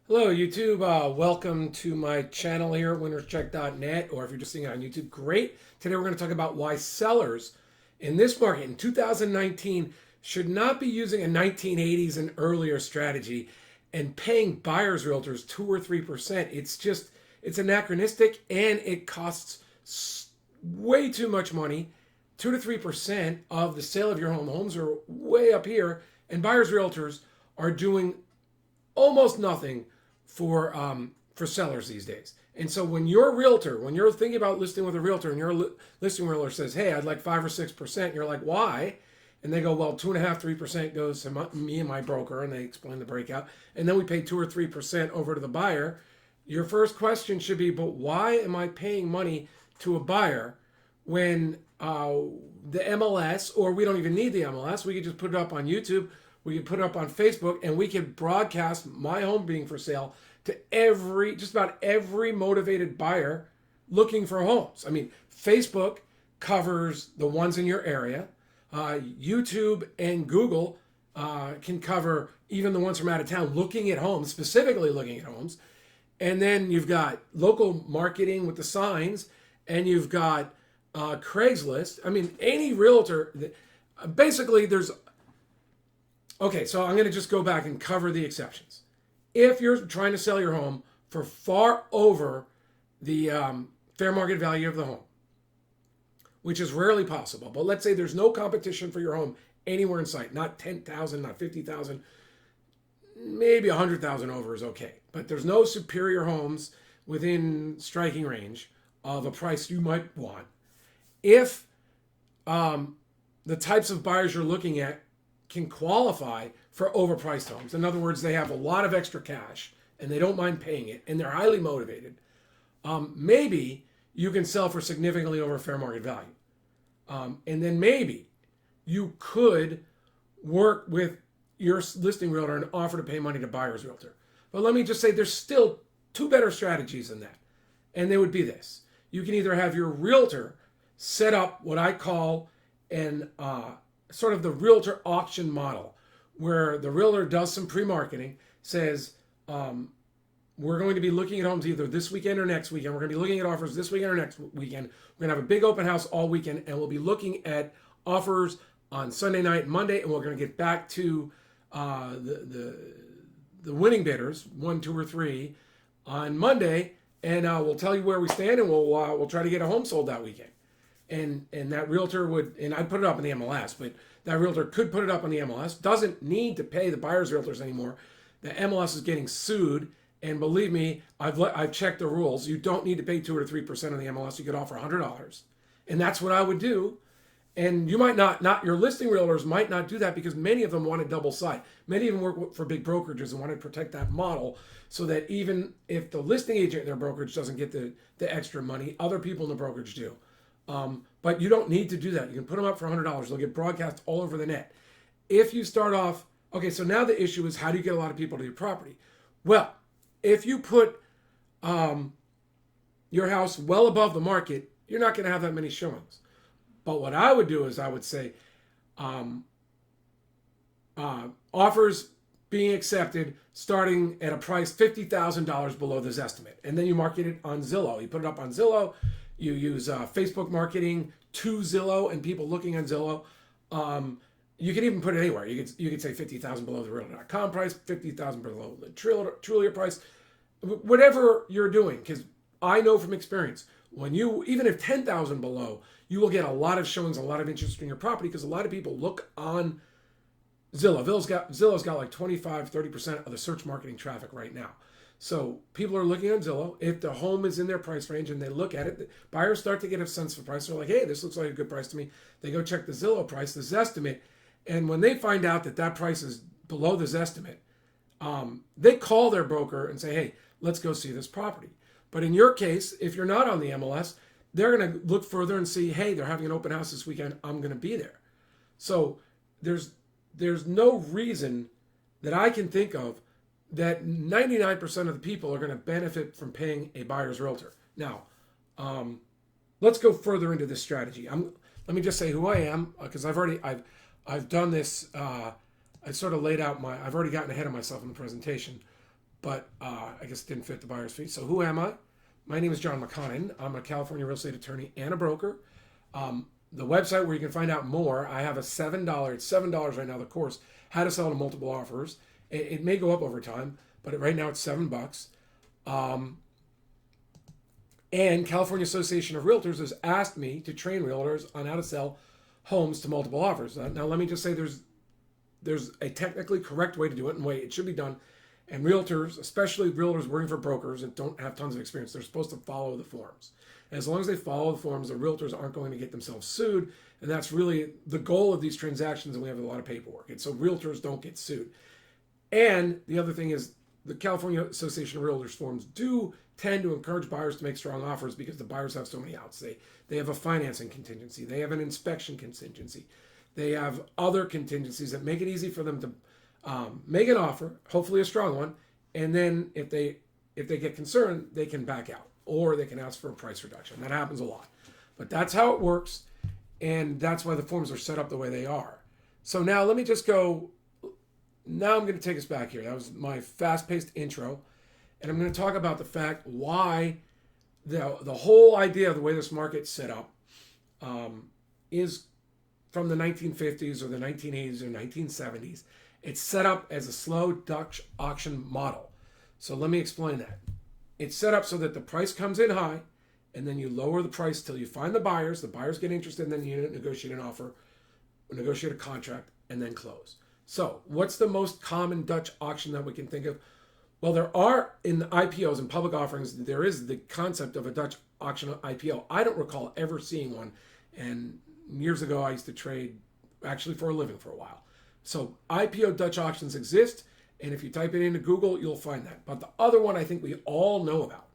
Hello, YouTube. Welcome to my channel here at winnerscheck.net, or if you're just seeing it on YouTube, great. Today we're going to talk about why sellers in this market in 2019 should not be using a 1980s and earlier strategy and paying buyers realtors 2 or 3%. It's anachronistic and it costs way too much money. 2 to 3% of the sale of your home. Homes are way up here, and buyers realtors are doing almost nothing for sellers these days. And so when you're a realtor, when you're thinking about listing with a realtor, and your listing realtor says, "Hey, I'd like 5 or 6%," you're like, "Why?" And they go, "Well, 2.5, 3% goes to me and my broker," and they explain the breakout, and then we pay 2 or 3% over to the buyer. Your first question should be, "But why am I paying money to a buyer when the MLS, or we don't even need the MLS, we could just put it up on YouTube, we could put it up on Facebook, and we could broadcast my home being for sale to just about every motivated buyer looking for homes." I mean, Facebook covers the ones in your area. YouTube and Google can cover even the ones from out of town looking at homes, specifically looking at homes. And then you've got local marketing with the signs, and you've got Craigslist. I mean, any realtor, basically, okay, so I'm going to just go back and cover the exceptions. If you're trying to sell your home for far over the fair market value of the home, which is rarely possible, but let's say there's no competition for your home anywhere in sight, not 10,000, not 50,000, maybe 100,000 over is okay, but there's no superior homes within striking range of a price you might want. If the types of buyers you're looking at can qualify for overpriced homes. In other words, they have a lot of extra cash and they don't mind paying it and they're highly motivated. Maybe you can sell for significantly over fair market value. And then maybe you could work with your listing realtor and offer to pay money to buyer's realtor. But let me just say there's still two better strategies than that. And they would be this. You can either have your realtor set up what I call an sort of the realtor auction model, where the realtor does some pre-marketing, says, we're going to be looking at homes either this weekend or next weekend. We're going to be looking at offers this weekend or next weekend. We're going to have a big open house all weekend, and we'll be looking at offers on Sunday night and Monday, and we're going to get back to the winning bidders, 1, 2, or 3, on Monday, and we'll tell you where we stand, and we'll try to get a home sold that weekend. And that realtor would, and I'd put it up in the MLS, but that realtor could put it up on the MLS, doesn't need to pay the buyer's realtors anymore. The MLS is getting sued, and believe me, I've checked the rules. You don't need to pay 2 or 3% on the MLS. You could offer $100, and that's what I would do. And you might not your listing realtors might not do that because many of them want to double side. Many of them work for big brokerages and want to protect that model so that even if the listing agent in their brokerage doesn't get the extra money, other people in the brokerage do. But you don't need to do that. You can put them up for $100. They'll get broadcast all over the net. If you start off, okay, so now the issue is how do you get a lot of people to your property? Well, if you put your house well above the market, you're not going to have that many showings. But what I would do is I would say offers being accepted starting at a price $50,000 below this estimate. And then you market it on Zillow. You put it up on Zillow. You use Facebook marketing to Zillow and people looking on Zillow. You can even put it anywhere. You could say 50,000 below the Realtor.com price, 50,000 below the Trulia price, whatever you're doing. Because I know from experience, when you, even if 10,000 below, you will get a lot of showings, a lot of interest in your property because a lot of people look on Zillow. Zillow's got like 25, 30% of the search marketing traffic right now. So people are looking on Zillow. If the home is in their price range and they look at it, buyers start to get a sense of price. They're like, hey, this looks like a good price to me. They go check the Zillow price, this estimate. And when they find out that that price is below this estimate, they call their broker and say, hey, let's go see this property. But in your case, if you're not on the MLS, they're going to look further and see, hey, they're having an open house this weekend. I'm going to be there. So there's no reason that I can think of that 99% of the people are going to benefit from paying a buyer's realtor. Now, let's go further into this strategy. Let me just say who I am because I've done this. I sort of laid out I've already gotten ahead of myself in the presentation, but I guess it didn't fit the buyer's fee. So who am I? My name is John McConnin. I'm a California real estate attorney and a broker. The website where you can find out more, I have a $7, it's $7 right now, the course, How to Sell to Multiple Offers. It may go up over time, but right now it's $7. And California Association of Realtors has asked me to train realtors on how to sell homes to multiple offers. Now let me just say there's a technically correct way to do it and way it should be done. And realtors, especially realtors working for brokers that don't have tons of experience, they're supposed to follow the forms. And as long as they follow the forms, the realtors aren't going to get themselves sued. And that's really the goal of these transactions. And we have a lot of paperwork. And so realtors don't get sued. And the other thing is the California Association of Realtors forms do tend to encourage buyers to make strong offers because the buyers have so many outs. They have a financing contingency. They have an inspection contingency. They have other contingencies that make it easy for them to make an offer, hopefully a strong one, and then if they get concerned, they can back out or they can ask for a price reduction. That happens a lot, but that's how it works, and that's why the forms are set up the way they are. So now let me just go. Now I'm going to take us back here. That was my fast-paced intro, and I'm going to talk about the fact why the whole idea of the way this market's set up is from the 1950s or the 1980s or 1970s. It's set up as a slow Dutch auction model. So let me explain that. It's set up so that the price comes in high, and then you lower the price till you find the buyers get interested, and then you negotiate an offer, negotiate a contract, and then close. So what's the most common Dutch auction that we can think of? Well, there are in the IPOs and public offerings, there is the concept of a Dutch auction IPO. I don't recall ever seeing one. And years ago, I used to trade actually for a living for a while. So IPO Dutch auctions exist, and if you type it into Google, you'll find that. But the other one I think we all know about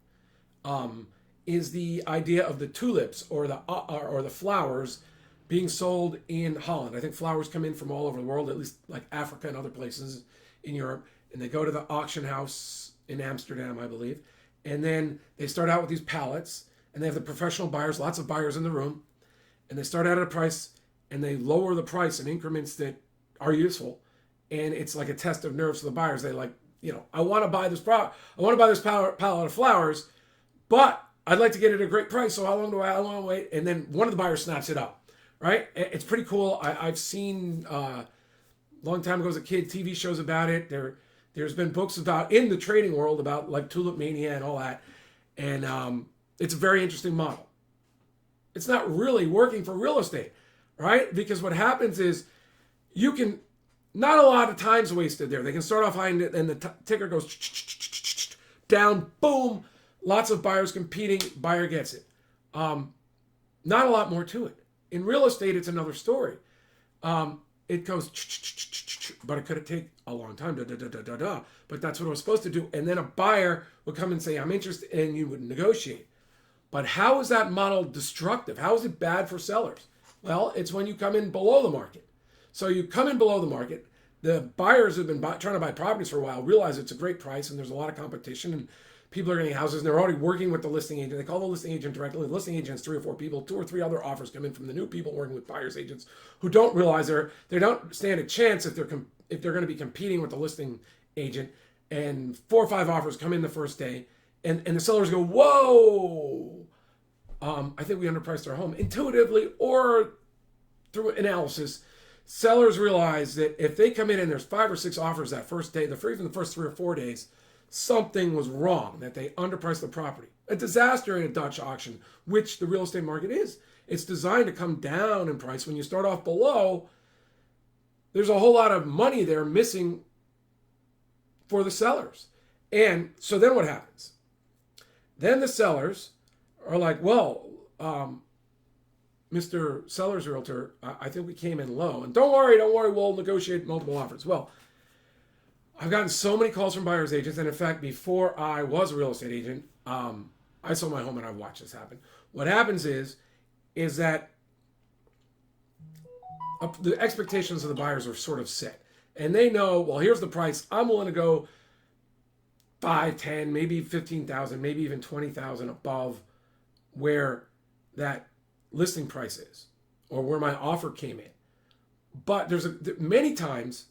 is the idea of the tulips or the flowers being sold in Holland. I think flowers come in from all over the world, at least like Africa and other places in Europe, and they go to the auction house in Amsterdam, I believe, and then they start out with these pallets, and they have the professional buyers, lots of buyers in the room, and they start out at a price, and they lower the price in increments that are useful, and it's like a test of nerves for the buyers. They like, I want to buy this pallet of flowers, but I'd like to get it at a great price. So how long do I wait? And then one of the buyers snaps it up, right? It's pretty cool. I've seen a long time ago as a kid TV shows about it. There's been books about in the trading world about like tulip mania and all that, and it's a very interesting model. It's not really working for real estate, right? Because what happens is you can, not a lot of time's wasted there. They can start off high and the ticker goes down, boom, lots of buyers competing, buyer gets it. Not a lot more to it. In real estate, it's another story. It goes, but it could take a long time, but that's what it was supposed to do. And then a buyer would come and say, I'm interested, and you would negotiate. But how is that model destructive? How is it bad for sellers? Well, it's when you come in below the market. So you come in below the market. The buyers who've been trying to buy properties for a while realize it's a great price and there's a lot of competition and people are getting houses and they're already working with the listing agent. They call the listing agent directly. The listing agent's 3 or 4 people, 2 or 3 other offers come in from the new people working with buyers agents who don't realize they don't stand a chance if they're going to be competing with the listing agent. And 4 or 5 offers come in the first day, and the sellers go, whoa, I think we underpriced our home. Intuitively or through analysis, sellers realize that if they come in and there's 5 or 6 offers that first day, even the first 3 or 4 days, something was wrong, that they underpriced the property. A disaster in a Dutch auction, which the real estate market is. It's designed to come down in price. When you start off below, there's a whole lot of money there missing for the sellers. And so then what happens? Then the sellers are like, well, Mr. Seller's Realtor, I think we came in low. And don't worry, we'll negotiate multiple offers. Well, I've gotten so many calls from buyer's agents. And in fact, before I was a real estate agent, I sold my home and I've watched this happen. What happens is that the expectations of the buyers are sort of set. And they know, well, here's the price. I'm willing to go 5, 10, maybe 15,000, maybe even 20,000 above where that listing price is or where my offer came in. But there's many times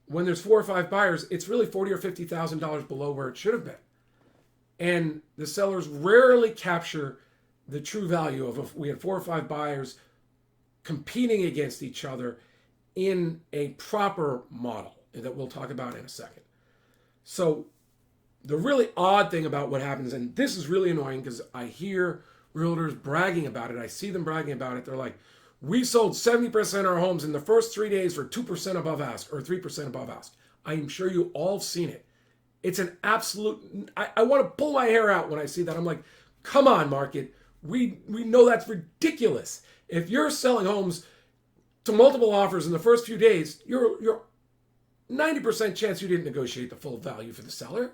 when there's 4 or 5 buyers, it's really $40,000 or $50,000 below where it should have been. And the sellers rarely capture the true value of if we had 4 or 5 buyers competing against each other in a proper model that we'll talk about in a second. So the really odd thing about what happens, and this is really annoying because I hear realtors bragging about it. I see them bragging about it. They're like, we sold 70% of our homes in the first 3 days for 2% above ask or 3% above ask. I am sure you all have seen it. It's an absolute, I want to pull my hair out when I see that. I'm like, come on, market. We know that's ridiculous. If you're selling homes to multiple offers in the first few days, you're 90% chance you didn't negotiate the full value for the seller.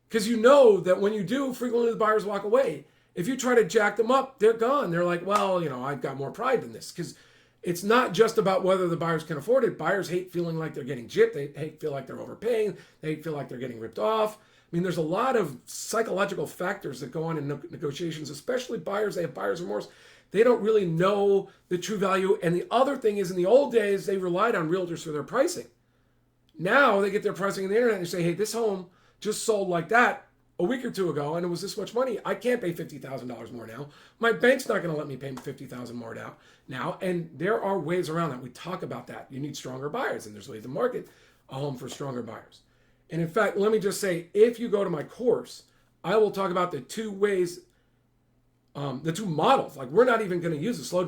Because you know that when you do, frequently the buyers walk away. If you try to jack them up, they're gone. They're like, well, I've got more pride than this. Because it's not just about whether the buyers can afford it. Buyers hate feeling like they're getting gypped. They feel like they're overpaying. They feel like they're getting ripped off. I mean, there's a lot of psychological factors that go on in negotiations, especially buyers. They have buyer's remorse. They don't really know the true value. And the other thing is, in the old days, they relied on realtors for their pricing. Now they get their pricing on the internet and they say, hey, this home just sold like that a week or two ago and it was this much money. I can't pay $50,000 more now. My bank's not going to let me pay $50,000 more now. And there are ways around that. We talk about that. You need stronger buyers, and there's ways to market a home for stronger buyers. And in fact, let me just say, if you go to my course, I will talk about the 2 ways, the 2 models. Like, we're not even going to use a slow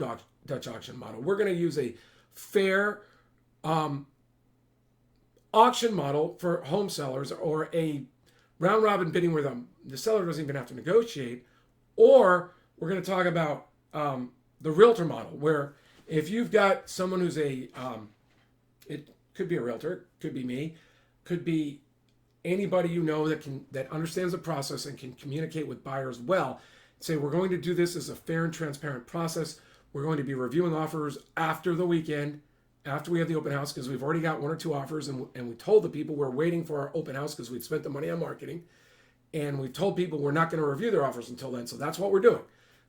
Dutch auction model. We're going to use a fair auction model for home sellers, or a round robin bidding where the seller doesn't even have to negotiate. Or we're going to talk about the realtor model, where if you've got someone who's it could be a realtor, could be me, could be anybody that understands the process and can communicate with buyers well. Say, we're going to do this as a fair and transparent process. We're going to be reviewing offers after the weekend, after we have the open house, because we've already got 1 or 2 offers, and we told the people we're waiting for our open house because we'd spent the money on marketing, and we told people we're not going to review their offers until then. So that's what we're doing.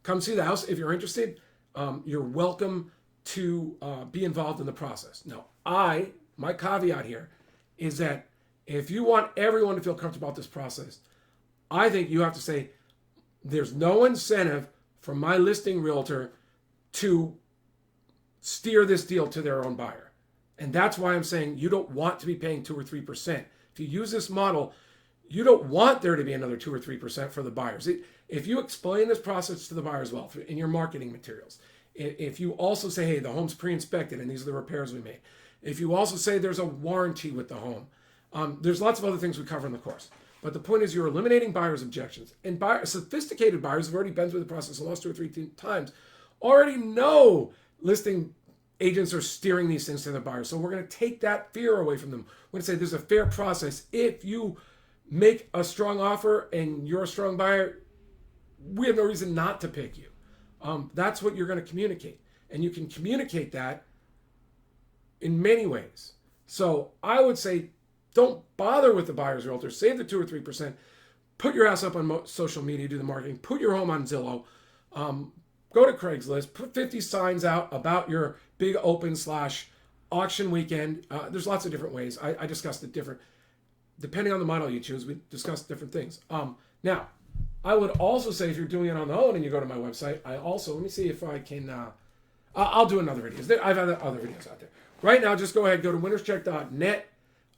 Come see the house if you're interested. You're welcome to be involved in the process. Now, my caveat here is that if you want everyone to feel comfortable about this process, I think you have to say, there's no incentive for my listing realtor to steer this deal to their own buyer. And that's why I'm saying you don't want to be paying 2 or 3%. If you use this model, you don't want there to be another 2 or 3% for the buyers. If you explain this process to the buyers well in your marketing materials, if you also say, hey, the home's pre-inspected and these are the repairs we made, if you also say there's a warranty with the home, there's lots of other things we cover in the course. But the point is, you're eliminating buyers' objections. And sophisticated buyers have already been through the process the last 2 or 3 times, already know listing agents are steering these things to the buyers. So we're going to take that fear away from them. We're going to say there's a fair process. If you make a strong offer and you're a strong buyer, we have no reason not to pick you. That's what you're going to communicate. And you can communicate that in many ways. So I would say, don't bother with the buyer's realtor. Save the 2 or 3%. Put your ass up on social media, do the marketing. Put your home on Zillow. Go to Craigslist. Put 50 signs out about your big open / auction weekend. There's lots of different ways. I discussed it different. Depending on the model you choose, we discussed different things. Now, I would also say, if you're doing it on the own and you go to my website, let me see if I can, I'll do another video. I've had other videos out there. Right now, just go ahead, go to winnerscheck.net.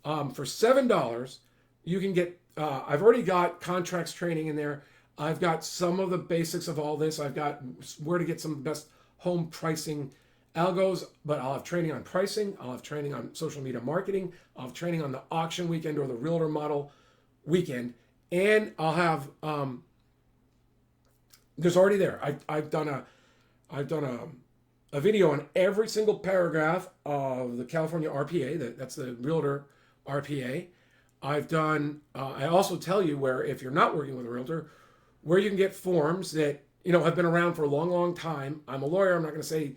For $7, you can get, I've already got contracts training in there. I've got some of the basics of all this. I've got where to get some of the best home pricing algos, but I'll have training on pricing. I'll have training on social media marketing. I'll have training on the auction weekend or the realtor model weekend. And I'll have, there's already there. I've done a video on every single paragraph of the California RPA. That's the realtor RPA. I've done, I also tell you where, if you're not working with a realtor, where you can get forms that, have been around for a long, long time. I'm a lawyer. I'm not going to say,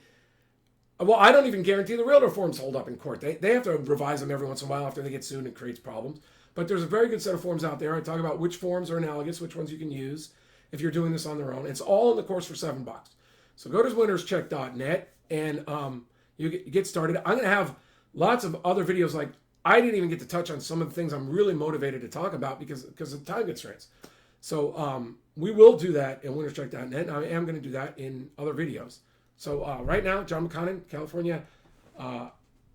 well, I don't even guarantee the realtor forms hold up in court. They have to revise them every once in a while after they get sued, and it creates problems. But there's a very good set of forms out there. I talk about which forms are analogous, which ones you can use if you're doing this on their own. It's all in the course for $7. So go to winnerscheck.net and you get started. I'm going to have lots of other videos. Like, I didn't even get to touch on some of the things I'm really motivated to talk about because of time constraints. So we will do that in winterstrike.net. I am going to do that in other videos. So right now, John McConnin, California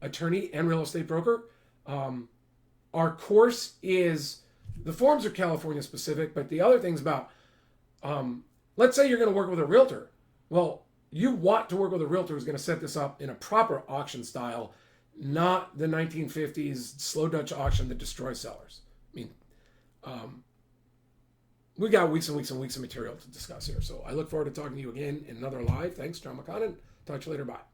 attorney and real estate broker. Our course is, the forms are California specific, but the other things about, let's say you're going to work with a realtor. Well, you want to work with a realtor who's going to set this up in a proper auction style, not the 1950s slow Dutch auction that destroys sellers. I mean, we got weeks and weeks and weeks of material to discuss here. So I look forward to talking to you again in another live. Thanks, John McConnin. Talk to you later. Bye.